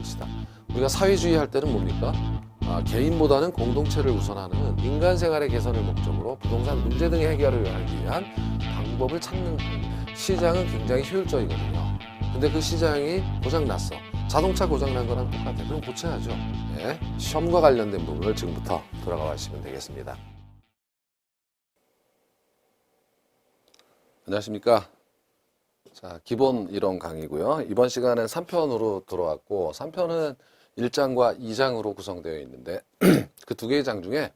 것이다. 우리가 사회주의 할 때는 뭡니까? 개인보다는 공동체를 우선하는 인간 생활의 개선을 목적으로 부동산 문제 등의 해결을 하기 위한 방법을 찾는 시장은 굉장히 효율적이거든요. 근데 그 시장이 고장났어. 자동차 고장난 거랑 똑같아. 그럼 고쳐야죠. 네. 시험과 관련된 부분을 지금부터 들어가 보시면 되겠습니다. 안녕하십니까. 자, 기본 이론 강의고요. 이번 시간은 3편으로 들어왔고 3편은 1장과 2장으로 구성되어 있는데 그 두 개의 장 중에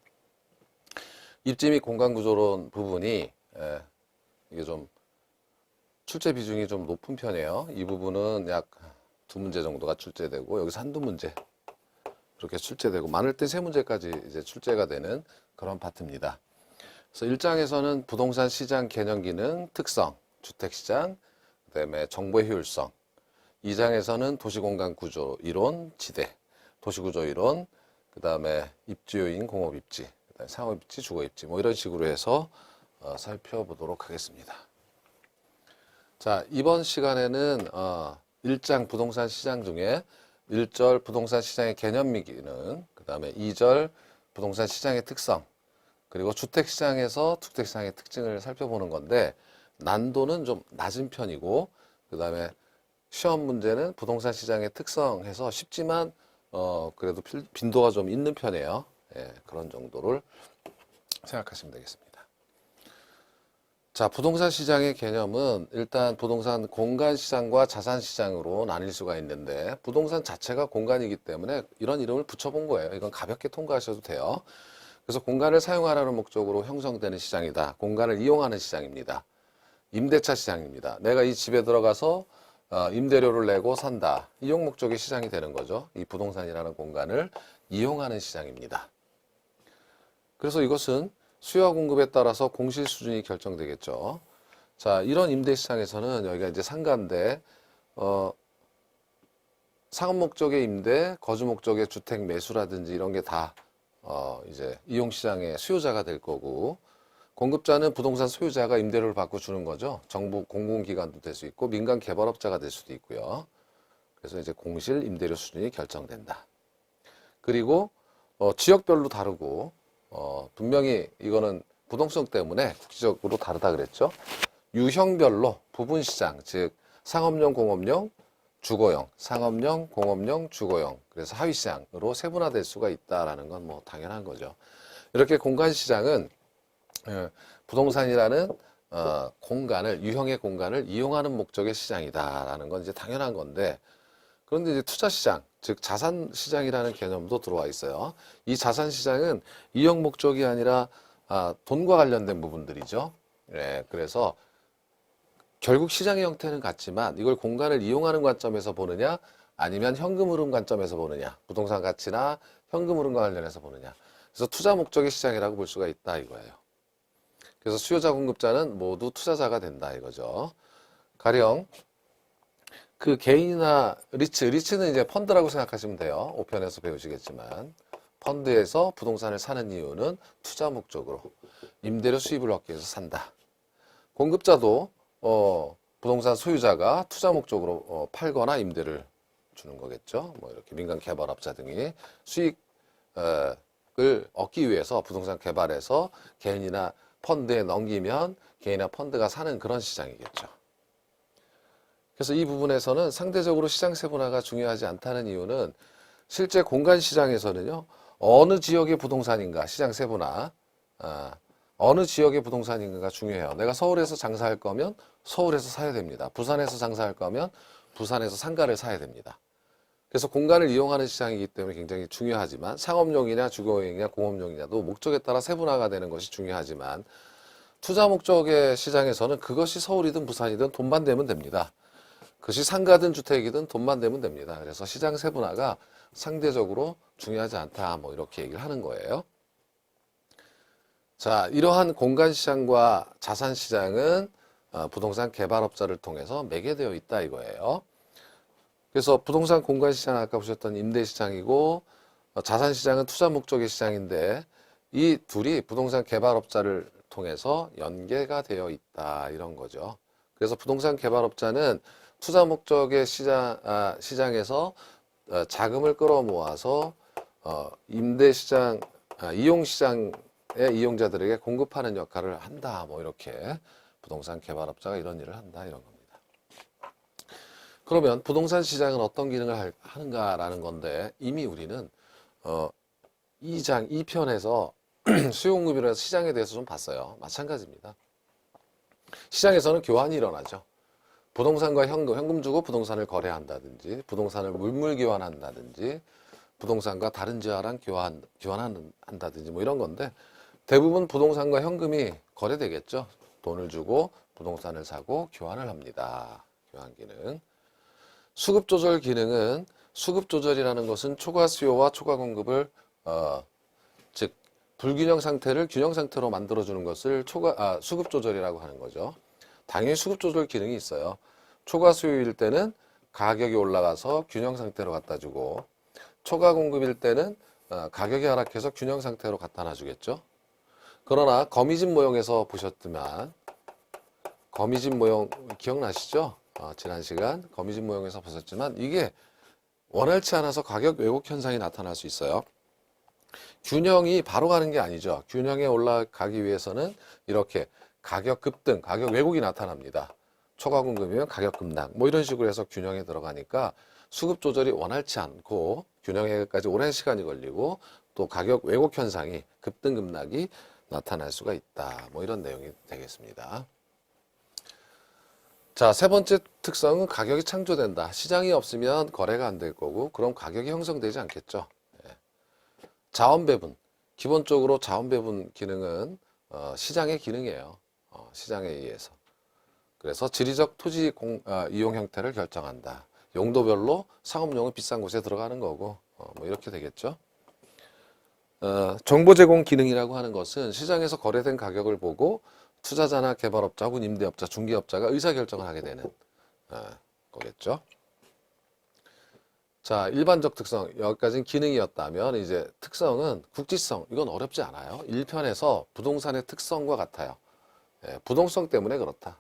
입지 및 공간구조론 부분이 이게 좀 출제 비중이 좀 높은 편이에요. 이 부분은 약 2문제 정도가 출제되고 여기서 한두 문제 그렇게 출제되고 많을 때 3문제까지 이제 출제가 되는 그런 파트입니다. 그래서 1장에서는 부동산 시장 개념 기능, 특성, 주택시장, 그다음에 정보의 효율성. 2장에서는 도시공간 구조 이론, 지대, 도시구조 이론, 그다음에 입지요인, 공업입지, 그다음에 상업입지, 주거입지 뭐 이런 식으로 해서 살펴보도록 하겠습니다. 자, 이번 시간에는 1장 부동산 시장 중에 1절 부동산 시장의 개념 및 기능, 그다음에 2절 부동산 시장의 특성, 그리고 주택시장에서 주택시장의 특징을 살펴보는 건데 난도는 좀 낮은 편이고 그 다음에 시험 문제는 부동산 시장의 특성해서 쉽지만 그래도 빈도가 좀 있는 편이에요. 예, 그런 정도를 생각하시면 되겠습니다. 자, 부동산 시장의 개념은 일단 부동산 공간 시장과 자산 시장으로 나뉠 수가 있는데 부동산 자체가 공간이기 때문에 이런 이름을 붙여본 거예요. 이건 가볍게 통과하셔도 돼요. 그래서 공간을 사용하라는 목적으로 형성되는 시장이다. 공간을 이용하는 시장입니다. 임대차 시장입니다. 내가 이 집에 들어가서 임대료를 내고 산다. 이용 목적의 시장이 되는 거죠. 이 부동산이라는 공간을 이용하는 시장입니다. 그래서 이것은 수요와 공급에 따라서 공실 수준이 결정되겠죠. 자, 이런 임대 시장에서는 여기가 이제 상가인데 상업 목적의 임대, 거주 목적의 주택 매수라든지 이런 게 다 이제 이용 시장의 수요자가 될 거고 공급자는 부동산 소유자가 임대료를 받고 주는 거죠. 정부 공공기관도 될 수 있고 민간 개발업자가 될 수도 있고요. 그래서 이제 공실 임대료 수준이 결정된다. 그리고 지역별로 다르고 분명히 이거는 부동성 때문에 국지적으로 다르다 그랬죠. 유형별로 부분시장, 즉 상업용, 공업용, 주거용, 상업용, 공업용, 주거용. 그래서 하위시장으로 세분화될 수가 있다라는 건 뭐 당연한 거죠. 이렇게 공간시장은 부동산이라는 공간을 유형의 공간을 이용하는 목적의 시장이다라는 건 이제 당연한 건데 그런데 이제 투자시장 즉 자산시장이라는 개념도 들어와 있어요. 이 자산시장은 이용 목적이 아니라 돈과 관련된 부분들이죠. 예, 그래서 결국 시장의 형태는 같지만 이걸 공간을 이용하는 관점에서 보느냐 아니면 현금 흐름 관점에서 보느냐 부동산 가치나 현금 흐름과 관련해서 보느냐 그래서 투자 목적의 시장이라고 볼 수가 있다 이거예요. 그래서 수요자 공급자는 모두 투자자가 된다 이거죠. 가령 그 개인이나 리츠는 이제 펀드라고 생각하시면 돼요. 5편에서 배우시겠지만 펀드에서 부동산을 사는 이유는 투자 목적으로 임대료 수입을 얻기 위해서 산다. 공급자도 부동산 소유자가 투자 목적으로 팔거나 임대를 주는 거겠죠. 뭐 이렇게 민간 개발업자 등이 수익을 얻기 위해서 부동산 개발해서 개인이나 펀드에 넘기면 개인이나 펀드가 사는 그런 시장이겠죠. 그래서 이 부분에서는 상대적으로 시장 세분화가 중요하지 않다는 이유는 실제 공간 시장에서는요. 어느 지역의 부동산인가 시장 세분화 어느 지역의 부동산인가가 중요해요. 내가 서울에서 장사할 거면 서울에서 사야 됩니다. 부산에서 장사할 거면 부산에서 상가를 사야 됩니다. 그래서 공간을 이용하는 시장이기 때문에 굉장히 중요하지만 상업용이냐 주거용이냐 공업용이냐도 목적에 따라 세분화가 되는 것이 중요하지만 투자 목적의 시장에서는 그것이 서울이든 부산이든 돈만 되면 됩니다. 그것이 상가든 주택이든 돈만 되면 됩니다. 그래서 시장 세분화가 상대적으로 중요하지 않다 뭐 이렇게 얘기를 하는 거예요. 자, 이러한 공간 시장과 자산 시장은 부동산 개발업자를 통해서 매개되어 있다 이거예요. 그래서 부동산 공간 시장 아까 보셨던 임대 시장이고 자산 시장은 투자 목적의 시장인데 이 둘이 부동산 개발업자를 통해서 연계가 되어 있다 이런 거죠. 그래서 부동산 개발업자는 투자 목적의 시장에서 자금을 끌어모아서 임대시장, 이용시장의 이용자들에게 공급하는 역할을 한다. 뭐 이렇게 부동산 개발업자가 이런 일을 한다. 이런 겁니다. 그러면 부동산 시장은 어떤 기능을 하는가라는 건데 이미 우리는 2장 2편에서 수요공급이라고 해서 시장에 대해서 좀 봤어요. 마찬가지입니다. 시장에서는 교환이 일어나죠. 부동산과 현금 주고 부동산을 거래한다든지 부동산을 물물 교환한다든지 부동산과 다른 지화랑 교환한다든지 뭐 이런 건데 대부분 부동산과 현금이 거래되겠죠. 돈을 주고 부동산을 사고 교환을 합니다. 교환 기능. 수급 조절 기능은 수급 조절이라는 것은 초과 수요와 초과 공급을 즉 불균형 상태를 균형 상태로 만들어주는 것을 수급 조절이라고 하는 거죠. 당연히 수급 조절 기능이 있어요. 초과 수요일 때는 가격이 올라가서 균형 상태로 갖다 주고 초과 공급일 때는 가격이 하락해서 균형 상태로 갖다 놔주겠죠. 그러나 거미집 모형에서 보셨지만 거미집 모형 기억나시죠? 지난 시간 거미집 모형에서 보셨지만 이게 원활치 않아서 가격 왜곡 현상이 나타날 수 있어요. 균형이 바로 가는 게 아니죠. 균형에 올라가기 위해서는 이렇게 가격 급등, 가격 왜곡이 나타납니다. 초과 공급이면 가격 급락, 뭐 이런 식으로 해서 균형에 들어가니까 수급 조절이 원활치 않고 균형에까지 오랜 시간이 걸리고 또 가격 왜곡 현상이 급등 급락이 나타날 수가 있다. 뭐 이런 내용이 되겠습니다. 자, 세 번째 특성은 가격이 창조된다. 시장이 없으면 거래가 안 될 거고 그럼 가격이 형성되지 않겠죠. 자원 배분. 기본적으로 자원 배분 기능은 시장의 기능이에요. 시장에 의해서. 그래서 지리적 토지 이용 형태를 결정한다. 용도별로 상업용은 비싼 곳에 들어가는 거고 뭐 이렇게 되겠죠. 정보 제공 기능이라고 하는 것은 시장에서 거래된 가격을 보고 투자자나 개발업자 혹은 임대업자, 중개업자가 의사결정을 하게 되는 거겠죠. 자, 일반적 특성, 여기까지는 기능이었다면 이제 특성은 국지성, 이건 어렵지 않아요. 1편에서 부동산의 특성과 같아요. 부동성 때문에 그렇다.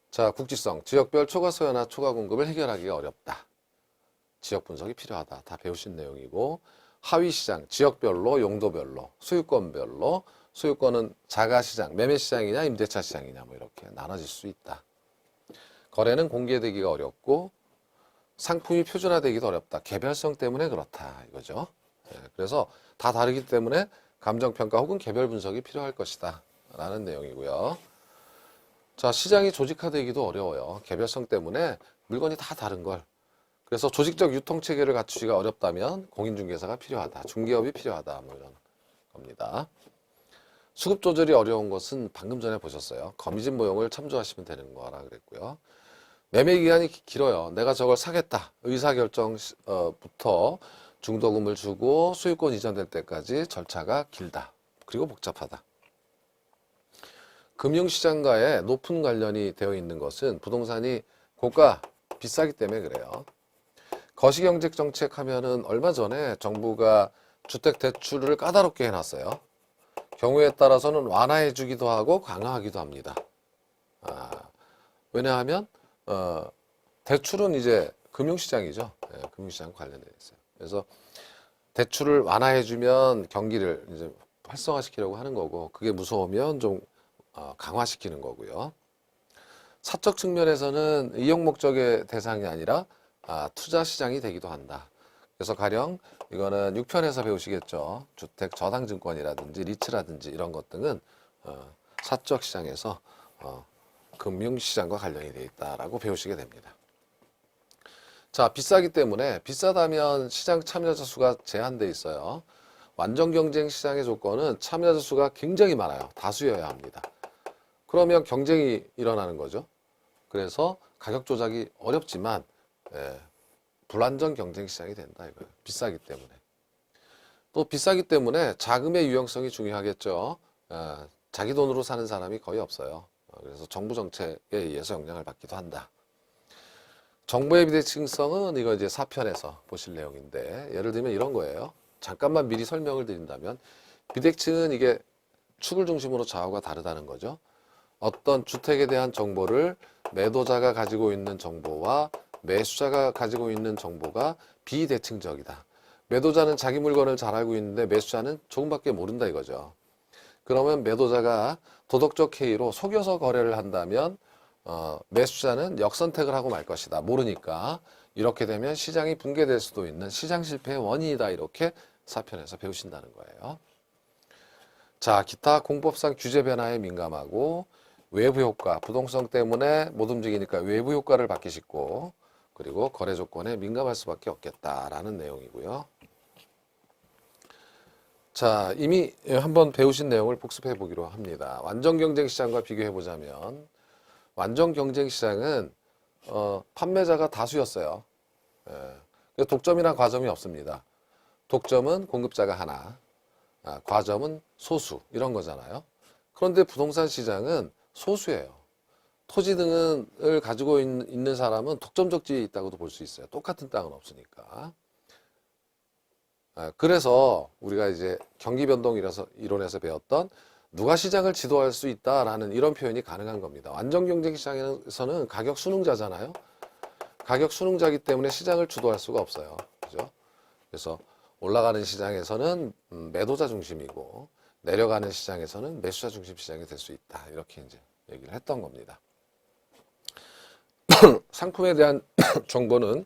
자, 국지성, 지역별 초과 수요나 초과 공급을 해결하기가 어렵다. 지역 분석이 필요하다. 다 배우신 내용이고 하위시장, 지역별로, 용도별로, 소유권별로, 소유권은 자가시장, 매매시장이냐 임대차 시장이냐 뭐 이렇게 나눠질 수 있다. 거래는 공개되기가 어렵고 상품이 표준화되기도 어렵다. 개별성 때문에 그렇다 이거죠. 그래서 다 다르기 때문에 감정평가 혹은 개별 분석이 필요할 것이다 라는 내용이고요. 자, 시장이 조직화되기도 어려워요. 개별성 때문에 물건이 다 다른 걸. 그래서 조직적 유통체계를 갖추기가 어렵다면 공인중개사가 필요하다. 중개업이 필요하다. 뭐 이런 겁니다. 수급 조절이 어려운 것은 방금 전에 보셨어요. 거미집 모형을 참조하시면 되는 거라 그랬고요. 매매 기간이 길어요. 내가 저걸 사겠다. 의사결정부터 중도금을 주고 소유권 이전될 때까지 절차가 길다. 그리고 복잡하다. 금융시장과의 높은 관련이 되어 있는 것은 부동산이 고가, 비싸기 때문에 그래요. 거시경제 정책 하면은 얼마 전에 정부가 주택 대출을 까다롭게 해놨어요. 경우에 따라서는 완화해 주기도 하고 강화하기도 합니다. 왜냐하면 대출은 이제 금융시장이죠. 금융시장 관련되어 있어요. 그래서 대출을 완화해 주면 경기를 이제 활성화시키려고 하는 거고 그게 무서우면 좀 강화시키는 거고요. 사적 측면에서는 이용 목적의 대상이 아니라 투자 시장이 되기도 한다. 그래서 가령 이거는 6편에서 배우시겠죠. 주택 저당증권이라든지 리츠라든지 이런 것 등은 사적 시장에서 금융시장과 관련이 되어 있다라고 배우시게 됩니다. 자, 비싸기 때문에 비싸다면 시장 참여자 수가 제한되어 있어요. 완전 경쟁 시장의 조건은 참여자 수가 굉장히 많아요. 다수여야 합니다. 그러면 경쟁이 일어나는 거죠. 그래서 가격 조작이 어렵지만 불안전 경쟁 시장이 된다 이거예요. 비싸기 때문에. 또 비싸기 때문에 자금의 유용성이 중요하겠죠. 자기 돈으로 사는 사람이 거의 없어요. 그래서 정부 정책에 의해서 영향을 받기도 한다. 정보의 비대칭성은 이거 이제 4편에서 보실 내용인데 예를 들면 이런 거예요. 잠깐만 미리 설명을 드린다면 비대칭은 이게 축을 중심으로 좌우가 다르다는 거죠. 어떤 주택에 대한 정보를 매도자가 가지고 있는 정보와 매수자가 가지고 있는 정보가 비대칭적이다. 매도자는 자기 물건을 잘 알고 있는데 매수자는 조금밖에 모른다 이거죠. 그러면 매도자가 도덕적 해이로 속여서 거래를 한다면 매수자는 역선택을 하고 말 것이다. 모르니까. 이렇게 되면 시장이 붕괴될 수도 있는 시장 실패의 원인이다. 이렇게 4편에서 배우신다는 거예요. 자, 기타 공법상 규제 변화에 민감하고 외부 효과, 부동성 때문에 못 움직이니까 외부 효과를 받기 쉽고 그리고 거래 조건에 민감할 수밖에 없겠다라는 내용이고요. 자, 이미 한번 배우신 내용을 복습해 보기로 합니다. 완전 경쟁 시장과 비교해 보자면 완전 경쟁 시장은 판매자가 다수였어요. 독점이나 과점이 없습니다. 독점은 공급자가 하나, 과점은 소수 이런 거잖아요. 그런데 부동산 시장은 소수예요. 토지 등을 가지고 있는 사람은 독점적 지위에 있다고도 볼 수 있어요. 똑같은 땅은 없으니까. 그래서 우리가 이제 경기변동 이론에서 배웠던 누가 시장을 지도할 수 있다라는 이런 표현이 가능한 겁니다. 완전 경쟁 시장에서는 가격 순응자잖아요. 가격 순응자이기 때문에 시장을 주도할 수가 없어요. 그죠? 그래서 올라가는 시장에서는 매도자 중심이고 내려가는 시장에서는 매수자 중심 시장이 될 수 있다. 이렇게 이제 얘기를 했던 겁니다. 상품에 대한 정보는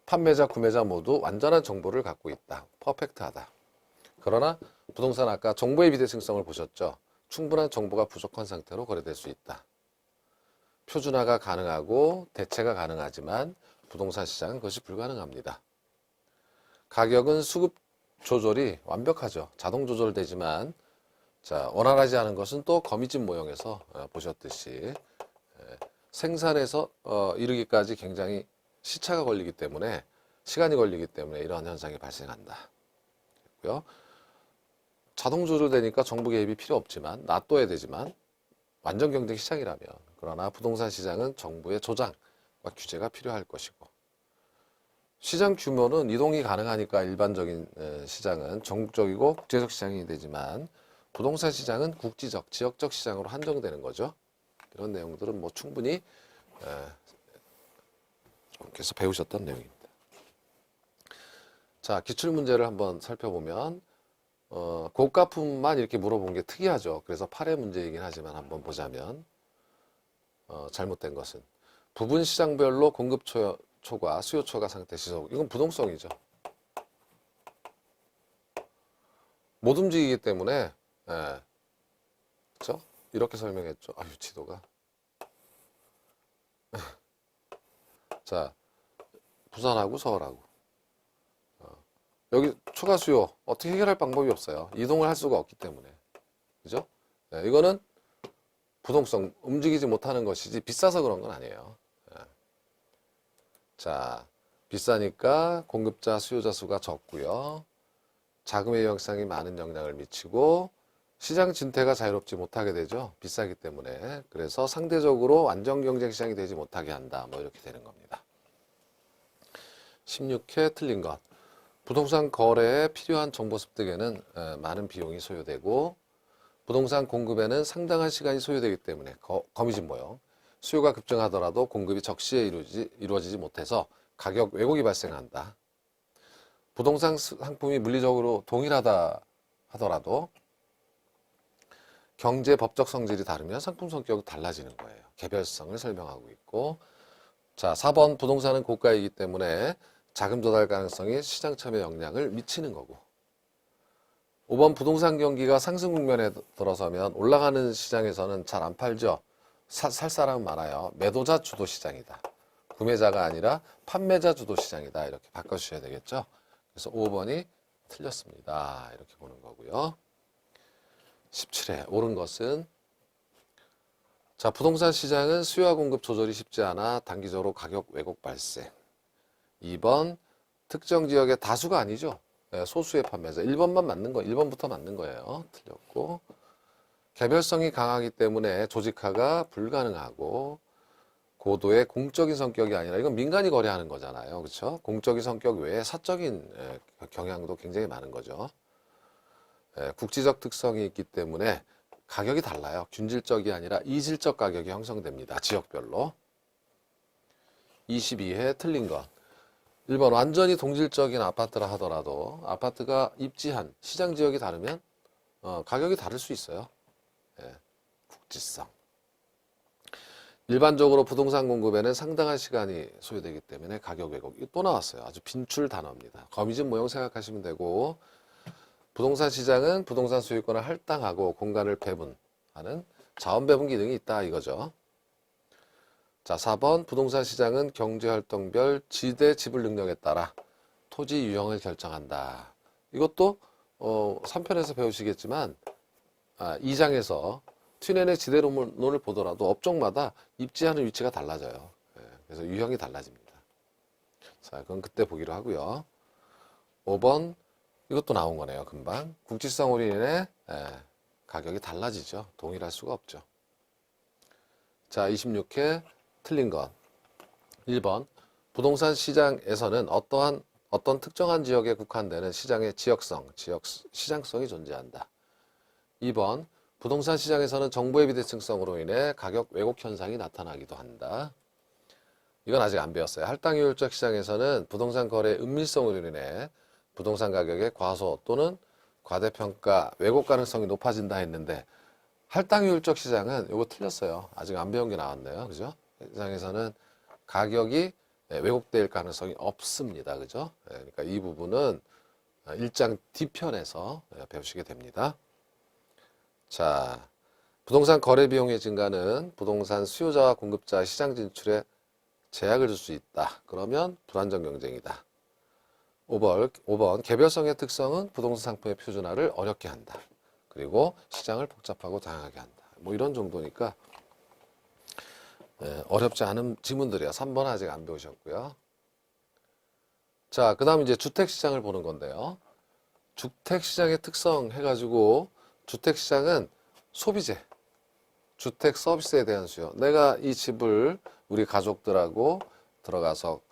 판매자, 구매자 모두 완전한 정보를 갖고 있다. 퍼펙트하다. 그러나 부동산 아까 정보의 비대칭성을 보셨죠? 충분한 정보가 부족한 상태로 거래될 수 있다. 표준화가 가능하고 대체가 가능하지만 부동산 시장은 그것이 불가능합니다. 가격은 수급 조절이 완벽하죠. 자동 조절되지만 자, 원활하지 않은 것은 또 거미집 모형에서 보셨듯이 생산에서 이르기까지 굉장히 시차가 걸리기 때문에 시간이 걸리기 때문에 이러한 현상이 발생한다. 그리고요. 자동 조절되니까 정부 개입이 필요 없지만 놔둬야 되지만 완전 경쟁 시장이라면 그러나 부동산 시장은 정부의 조장과 규제가 필요할 것이고 시장 규모는 이동이 가능하니까 일반적인 시장은 전국적이고 국제적 시장이 되지만 부동산 시장은 국지적, 지역적 시장으로 한정되는 거죠. 이런 내용들은 뭐 충분히 그래서 배우셨던 내용입니다. 자, 기출문제를 한번 살펴보면 고가품만 이렇게 물어본 게 특이하죠. 그래서 8회 문제이긴 하지만 한번 보자면 잘못된 것은 부분 시장별로 공급 초과 수요 초과 상태 지속. 이건 부동성이죠. 못 움직이기 때문에 그렇죠? 이렇게 설명했죠. 아유, 지도가. 자, 부산하고 서울하고 여기 초과 수요 어떻게 해결할 방법이 없어요. 이동을 할 수가 없기 때문에. 그죠? 이거는 부동성, 움직이지 못하는 것이지 비싸서 그런 건 아니에요. 자, 비싸니까 공급자, 수요자 수가 적고요. 자금의 형성이 많은 영향을 미치고 시장 진퇴가 자유롭지 못하게 되죠. 비싸기 때문에. 그래서 상대적으로 완전 경쟁 시장이 되지 못하게 한다. 뭐 이렇게 되는 겁니다. 16회 틀린 것. 부동산 거래에 필요한 정보 습득에는 많은 비용이 소요되고 부동산 공급에는 상당한 시간이 소요되기 때문에 거미집 모형. 수요가 급증하더라도 공급이 적시에 이루어지지 못해서 가격 왜곡이 발생한다. 부동산 상품이 물리적으로 동일하다 하더라도 경제 법적 성질이 다르면 상품 성격이 달라지는 거예요. 개별성을 설명하고 있고 자, 4번 부동산은 고가이기 때문에 자금 조달 가능성이 시장 참여 영향을 미치는 거고 5번 부동산 경기가 상승 국면에 들어서면 올라가는 시장에서는 잘 안 팔죠. 살 사람은 많아요. 매도자 주도 시장이다. 구매자가 아니라 판매자 주도 시장이다. 이렇게 바꿔주셔야 되겠죠. 그래서 5번이 틀렸습니다. 이렇게 보는 거고요. 17회 옳은 것은 자, 부동산 시장은 수요와 공급 조절이 쉽지 않아 단기적으로 가격 왜곡 발생. 2번 특정 지역의 다수가 아니죠. 소수의 판매자. 1번만 맞는 거, 1번부터 맞는 거예요. 틀렸고 개별성이 강하기 때문에 조직화가 불가능하고 고도의 공적인 성격이 아니라 이건 민간이 거래하는 거잖아요. 그렇죠? 공적인 성격 외에 사적인 경향도 굉장히 많은 거죠. 국지적 특성이 있기 때문에 가격이 달라요. 균질적이 아니라 이질적 가격이 형성됩니다. 지역별로. 22회 틀린 것. 1번 완전히 동질적인 아파트라 하더라도 아파트가 입지한 시장 지역이 다르면 가격이 다를 수 있어요. 예, 국지성. 일반적으로 부동산 공급에는 상당한 시간이 소요되기 때문에 가격 왜곡이 또 나왔어요. 아주 빈출 단어입니다. 거미집 모형 생각하시면 되고, 부동산 시장은 부동산 소유권을 할당하고 공간을 배분하는 자원 배분 기능이 있다 이거죠. 자, 4번 부동산 시장은 경제활동별 지대 지불 능력에 따라 토지 유형을 결정한다. 이것도 3편에서 배우시겠지만 2장에서 튠앤의 지대론을 보더라도 업종마다 입지하는 위치가 달라져요. 예, 그래서 유형이 달라집니다. 자, 그건 그때 보기로 하고요. 5번 이것도 나온 거네요. 금방 국지성 올인의 가격이 달라지죠. 동일할 수가 없죠. 자, 26회 틀린 것. 1번 부동산 시장에서는 어떤 특정한 지역에 국한되는 시장의 시장성이 존재한다. 2번 부동산 시장에서는 정보의 비대칭성으로 인해 가격 왜곡 현상이 나타나기도 한다. 이건 아직 안 배웠어요. 할당효율적 시장에서는 부동산 거래 은밀성으로 인해 부동산 가격의 과소 또는 과대평가 왜곡 가능성이 높아진다 했는데, 할당효율적 시장은 이거 틀렸어요. 아직 안 배운 게 나왔네요. 그죠? 시장에서는 가격이 왜곡될 가능성이 없습니다. 그죠? 그러니까 이 부분은 1장 D편에서 배우시게 됩니다. 자, 부동산 거래 비용의 증가는 부동산 수요자와 공급자 시장 진출에 제약을 줄 수 있다. 그러면 불안정 경쟁이다. 5번 개별성의 특성은 부동산 상품의 표준화를 어렵게 한다. 그리고 시장을 복잡하고 다양하게 한다. 뭐 이런 정도니까 어렵지 않은 지문들이야. 3번 아직 안 배우셨고요. 자, 그 다음 이제 주택시장을 보는 건데요. 주택시장의 특성 해가지고, 주택시장은 소비재, 주택 서비스에 대한 수요. 내가 이 집을 우리 가족들하고 들어가서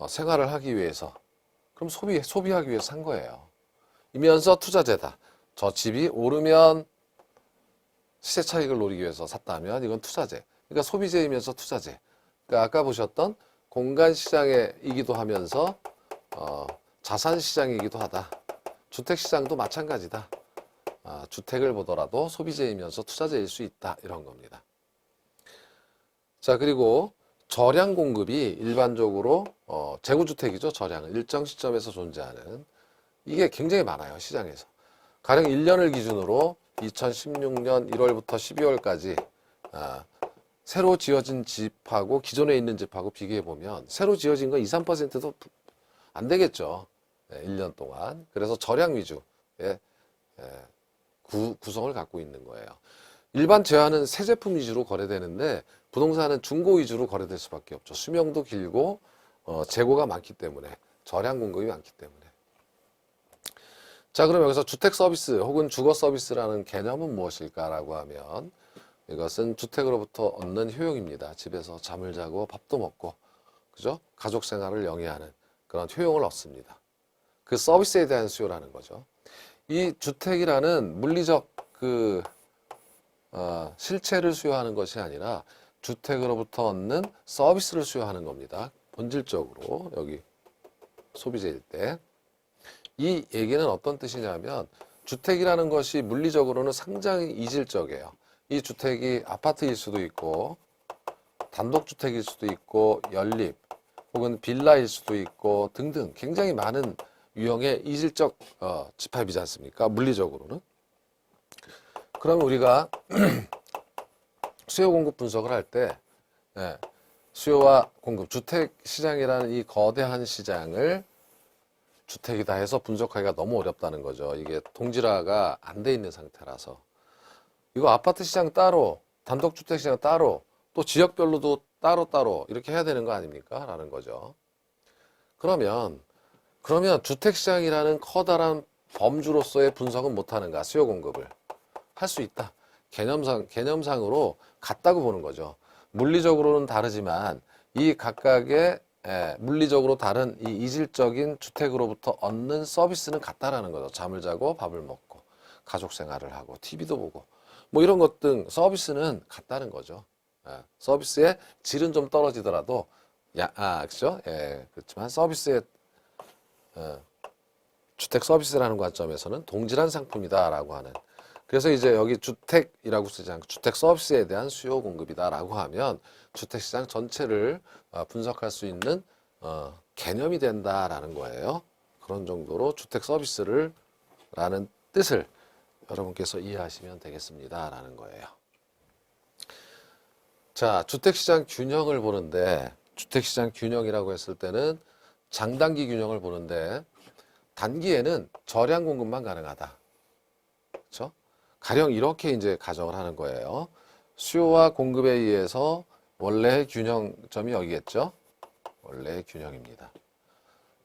생활을 하기 위해서, 그럼 소비하기 위해서 산 거예요. 이면서 투자재다. 저 집이 오르면 시세 차익을 노리기 위해서 샀다면 이건 투자재. 그러니까 소비재이면서 투자재. 그러니까 아까 보셨던 공간 시장이기도 하면서 자산 시장이기도 하다. 주택 시장도 마찬가지다. 주택을 보더라도 소비재이면서 투자재일 수 있다. 이런 겁니다. 자, 그리고 저량 공급이 일반적으로 재고주택이죠. 저량은 일정 시점에서 존재하는, 이게 굉장히 많아요. 시장에서. 가령 1년을 기준으로 2016년 1월부터 12월까지 새로 지어진 집하고 기존에 있는 집하고 비교해 보면 새로 지어진 건 2, 3%도 안 되겠죠. 1년 동안. 그래서 저량 위주의 구성을 갖고 있는 거예요. 일반 제화는 새 제품 위주로 거래되는데 부동산은 중고 위주로 거래될 수밖에 없죠. 수명도 길고 재고가 많기 때문에, 저량 공급이 많기 때문에. 자, 그럼 여기서 주택 서비스 혹은 주거 서비스라는 개념은 무엇일까라고 하면, 이것은 주택으로부터 얻는 효용입니다. 집에서 잠을 자고 밥도 먹고, 그죠? 가족 생활을 영위하는 그런 효용을 얻습니다. 그 서비스에 대한 수요라는 거죠. 이 주택이라는 물리적 실체를 수요하는 것이 아니라 주택으로부터 얻는 서비스를 수요하는 겁니다. 본질적으로 여기 소비재일 때. 이 얘기는 어떤 뜻이냐면, 주택이라는 것이 물리적으로는 상당히 이질적이에요. 이 주택이 아파트일 수도 있고 단독주택일 수도 있고 연립 혹은 빌라일 수도 있고 등등 굉장히 많은 유형의 이질적 집합이지 않습니까? 물리적으로는. 그럼 우리가 수요 공급 분석을 할 때 수요와 공급, 주택 시장이라는 이 거대한 시장을 주택이다 해서 분석하기가 너무 어렵다는 거죠. 이게 동질화가 안 돼 있는 상태라서. 이거 아파트 시장 따로, 단독주택 시장 따로, 또 지역별로도 따로따로 이렇게 해야 되는 거 아닙니까? 라는 거죠. 그러면 주택 시장이라는 커다란 범주로서의 분석은 못하는가? 수요 공급을 할 수 있다. 개념상으로 같다고 보는 거죠. 물리적으로는 다르지만 이 각각의 물리적으로 다른 이 이질적인 주택으로부터 얻는 서비스는 같다라는 거죠. 잠을 자고 밥을 먹고 가족 생활을 하고 TV도 보고 뭐 이런 것 등 서비스는 같다는 거죠. 서비스의 질은 좀 떨어지더라도 그죠? 예, 그렇지만 서비스의 주택 서비스라는 관점에서는 동질한 상품이다라고 하는. 그래서 이제 여기 주택이라고 쓰지 않고 주택 서비스에 대한 수요 공급이다라고 하면 주택시장 전체를 분석할 수 있는 개념이 된다라는 거예요. 그런 정도로 주택 서비스를 라는 뜻을 여러분께서 이해하시면 되겠습니다라는 거예요. 자, 주택시장 균형을 보는데 주택시장 균형이라고 했을 때는 장단기 균형을 보는데 단기에는 저량 공급만 가능하다. 그렇죠? 가령 이렇게 이제 가정을 하는 거예요. 수요와 공급에 의해서 원래의 균형점이 여기겠죠? 원래의 균형입니다.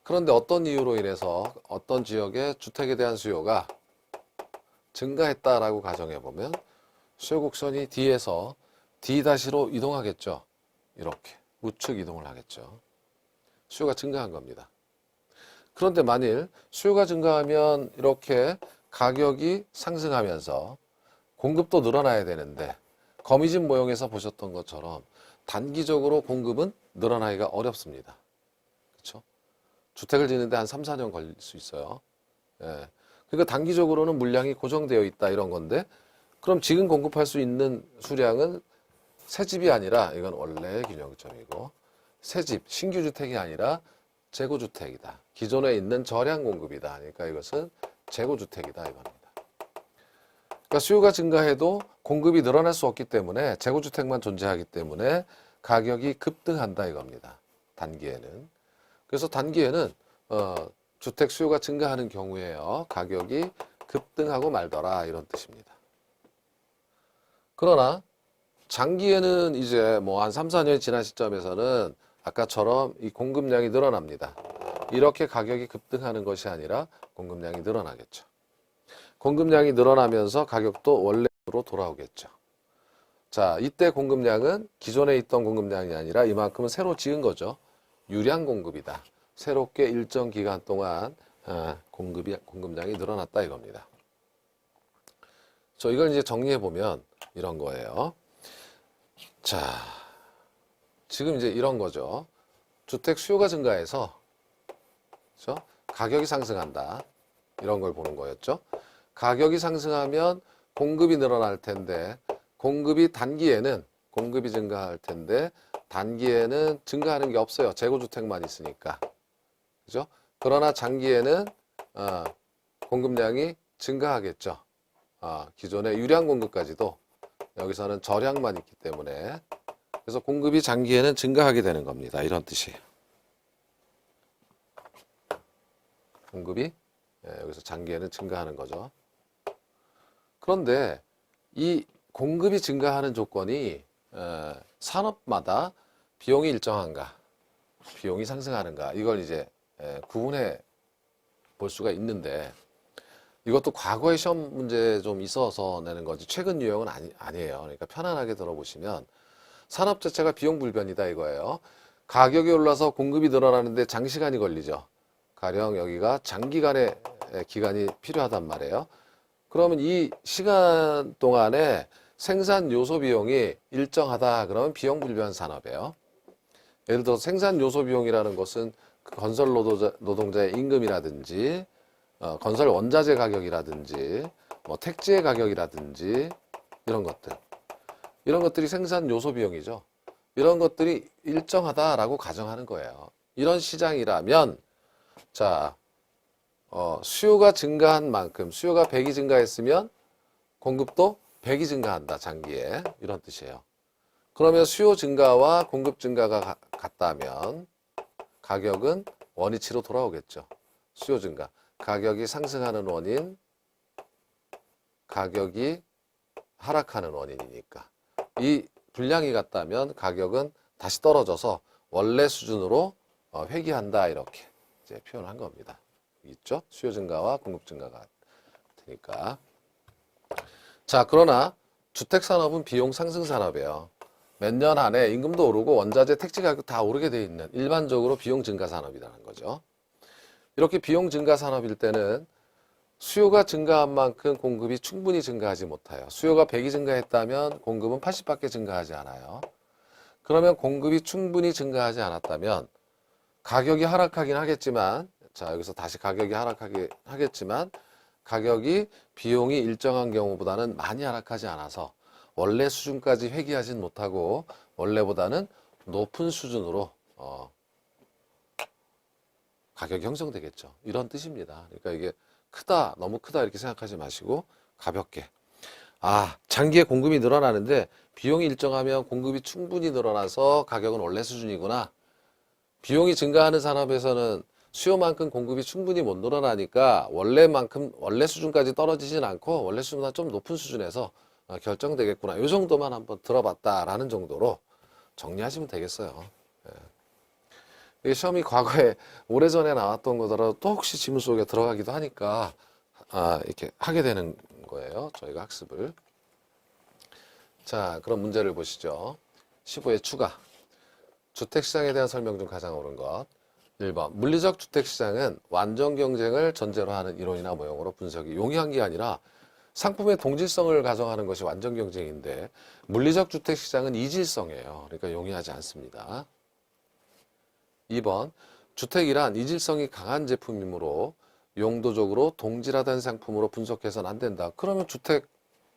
그런데 어떤 이유로 인해서 어떤 지역의 주택에 대한 수요가 증가했다라고 가정해 보면 수요 곡선이 D에서 D-로 이동하겠죠. 이렇게 우측 이동을 하겠죠. 수요가 증가한 겁니다. 그런데 만일 수요가 증가하면 이렇게 가격이 상승하면서 공급도 늘어나야 되는데 거미집 모형에서 보셨던 것처럼 단기적으로 공급은 늘어나기가 어렵습니다. 그렇죠? 주택을 짓는데 한 3, 4년 걸릴 수 있어요. 예. 그러니까 단기적으로는 물량이 고정되어 있다 이런 건데 그럼 지금 공급할 수 있는 수량은 새 집이 아니라 이건 원래의 균형점이고 새 집, 신규 주택이 아니라 재고 주택이다. 기존에 있는 저량 공급이다. 그러니까 이것은 재고 주택이다 이겁니다. 그러니까 수요가 증가해도 공급이 늘어날 수 없기 때문에 재고 주택만 존재하기 때문에 가격이 급등한다 이겁니다. 단기에는. 그래서 단기에는 주택 수요가 증가하는 경우에요. 가격이 급등하고 말더라 이런 뜻입니다. 그러나 장기에는 이제 뭐 한 3, 4년이 지난 시점에서는 아까처럼 이 공급량이 늘어납니다. 이렇게 가격이 급등하는 것이 아니라 공급량이 늘어나겠죠. 공급량이 늘어나면서 가격도 원래로 돌아오겠죠. 자, 이때 공급량은 기존에 있던 공급량이 아니라 이만큼은 새로 지은 거죠. 유량 공급이다. 새롭게 일정 기간 동안 공급량이 늘어났다 이겁니다. 이걸 이제 정리해 보면 이런 거예요. 자, 지금 이제 이런 거죠. 주택 수요가 증가해서 그렇죠? 가격이 상승한다. 이런 걸 보는 거였죠. 가격이 상승하면 공급이 늘어날 텐데 공급이 증가할 텐데 단기에는 증가하는 게 없어요. 재고주택만 있으니까. 그죠? 그러나 장기에는 공급량이 증가하겠죠. 기존의 유량 공급까지도 여기서는 저량만 있기 때문에 그래서 공급이 장기에는 증가하게 되는 겁니다. 이런 뜻이에요. 공급이 여기서 장기에는 증가하는 거죠. 그런데 이 공급이 증가하는 조건이 산업마다 비용이 일정한가, 비용이 상승하는가 이걸 이제 구분해 볼 수가 있는데 이것도 과거의 시험 문제 좀 있어서 내는 거지 최근 유형은 아니에요. 그러니까 편안하게 들어보시면 산업 자체가 비용 불변이다 이거예요. 가격이 올라서 공급이 늘어나는데 장시간이 걸리죠. 가령 여기가 장기간의 기간이 필요하단 말이에요. 그러면 이 시간 동안에 생산 요소 비용이 일정하다 그러면 비용 불변 산업이에요. 예를 들어 생산 요소 비용이라는 것은 건설 노동자의 임금이라든지 건설 원자재 가격이라든지 뭐 택지의 가격이라든지 이런 것들이 생산 요소 비용이죠. 이런 것들이 일정하다라고 가정하는 거예요. 이런 시장이라면 자 수요가 증가한 만큼 수요가 100이 증가했으면 공급도 100이 증가한다 장기에 이런 뜻이에요. 그러면 수요 증가와 공급 증가가 같다면 가격은 원위치로 돌아오겠죠. 수요 증가 가격이 상승하는 원인 가격이 하락하는 원인이니까 이 분량이 같다면 가격은 다시 떨어져서 원래 수준으로 회귀한다 이렇게 이제 표현한 겁니다. 있죠? 수요 증가와 공급 증가가 되니까. 자, 그러나 주택 산업은 비용 상승 산업이에요. 몇 년 안에 임금도 오르고 원자재 택지 가격 다 오르게 돼 있는 일반적으로 비용 증가 산업이라는 거죠. 이렇게 비용 증가 산업일 때는 수요가 증가한 만큼 공급이 충분히 증가하지 못해요. 수요가 100이 증가했다면 공급은 80밖에 증가하지 않아요. 그러면 공급이 충분히 증가하지 않았다면 가격이 하락하긴 하겠지만, 자, 여기서 다시 가격이 하락하긴 하겠지만, 가격이 비용이 일정한 경우보다는 많이 하락하지 않아서 원래 수준까지 회귀하진 못하고 원래보다는 높은 수준으로 가격이 형성되겠죠. 이런 뜻입니다. 그러니까 이게 크다, 너무 크다 이렇게 생각하지 마시고 가볍게. 장기에 공급이 늘어나는데 비용이 일정하면 공급이 충분히 늘어나서 가격은 원래 수준이구나. 비용이 증가하는 산업에서는 수요만큼 공급이 충분히 못 늘어나니까 원래 수준까지 떨어지진 않고 원래 수준보다 좀 높은 수준에서 결정되겠구나. 이 정도만 한번 들어봤다라는 정도로 정리하시면 되겠어요. 이 시험이 과거에 오래전에 나왔던 거더라도 또 혹시 지문 속에 들어가기도 하니까 이렇게 하게 되는 거예요. 저희가 학습을. 자, 그럼 문제를 보시죠. 15의 추가. 주택시장에 대한 설명 중 가장 옳은 것. 1번. 물리적 주택시장은 완전 경쟁을 전제로 하는 이론이나 모형으로 분석이 용이한 게 아니라 상품의 동질성을 가정하는 것이 완전 경쟁인데 물리적 주택시장은 이질성이에요. 그러니까 용이하지 않습니다. 2번. 주택이란 이질성이 강한 제품이므로 용도적으로 동질화된 상품으로 분석해서는 안 된다. 그러면 주택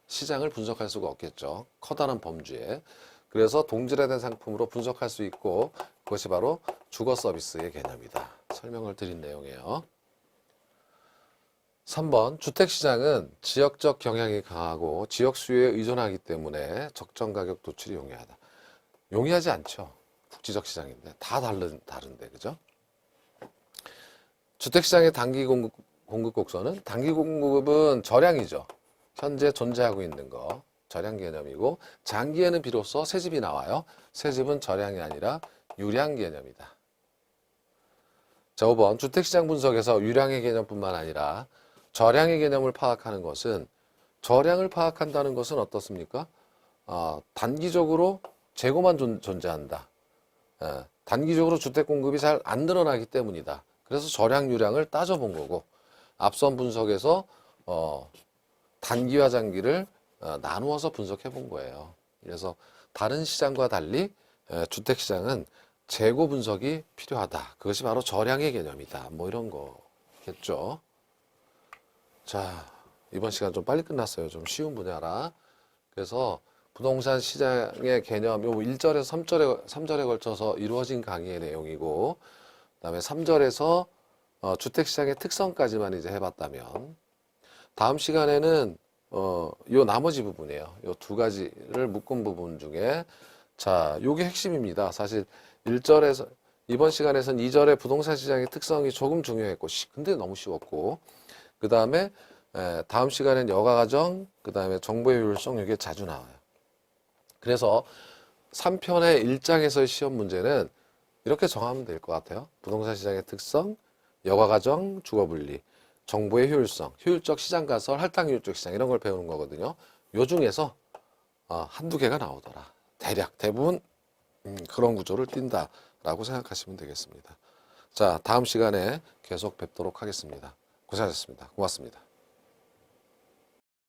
시장을 분석할 수가 없겠죠. 커다란 범주에. 그래서 동질화된 상품으로 분석할 수 있고 그것이 바로 주거 서비스의 개념이다. 설명을 드린 내용이에요. 3번. 주택시장은 지역적 경향이 강하고 지역 수요에 의존하기 때문에 적정 가격 도출이 용이하다. 용이하지 않죠. 국지적 시장인데 다 다른데 그죠? 주택시장의 단기 공급 곡선은 단기 공급은 절량이죠. 현재 존재하고 있는 거 절량 개념이고 장기에는 비로소 새집이 나와요. 새집은 절량이 아니라 유량 개념이다. 자, 5번. 주택시장 분석에서 유량의 개념뿐만 아니라 절량의 개념을 파악하는 것은 절량을 파악한다는 것은 어떻습니까? 단기적으로 재고만 존재한다. 단기적으로 주택 공급이 잘 안 늘어나기 때문이다. 그래서 절량 유량을 따져본 거고 앞선 분석에서 단기와 장기를 나누어서 분석해 본 거예요. 그래서 다른 시장과 달리 주택시장은 재고 분석이 필요하다. 그것이 바로 절량의 개념이다. 뭐 이런 거겠죠. 자, 이번 시간 좀 빨리 끝났어요. 좀 쉬운 분야라. 그래서 부동산 시장의 개념, 요 1절에서 3절에 걸쳐서 이루어진 강의의 내용이고, 그 다음에 3절에서 주택시장의 특성까지만 이제 해봤다면, 다음 시간에는 요 나머지 부분이에요. 요 두 가지를 묶은 부분 중에, 자, 요게 핵심입니다. 사실 1절에서, 이번 시간에서는 2절의 부동산 시장의 특성이 조금 중요했고, 근데 너무 쉬웠고, 그 다음에 다음 시간엔 여가가정, 그 다음에 정보의 효율성, 이게 자주 나와요. 그래서 3편의 1장에서의 시험 문제는 이렇게 정하면 될 것 같아요. 부동산 시장의 특성, 여가가정, 주거분리, 정보의 효율성, 효율적 시장 가설, 할당효율적 시장 이런 걸 배우는 거거든요. 요 중에서 한두 개가 나오더라. 대부분 그런 구조를 띈다라고 생각하시면 되겠습니다. 자, 다음 시간에 계속 뵙도록 하겠습니다. 고생하셨습니다. 고맙습니다.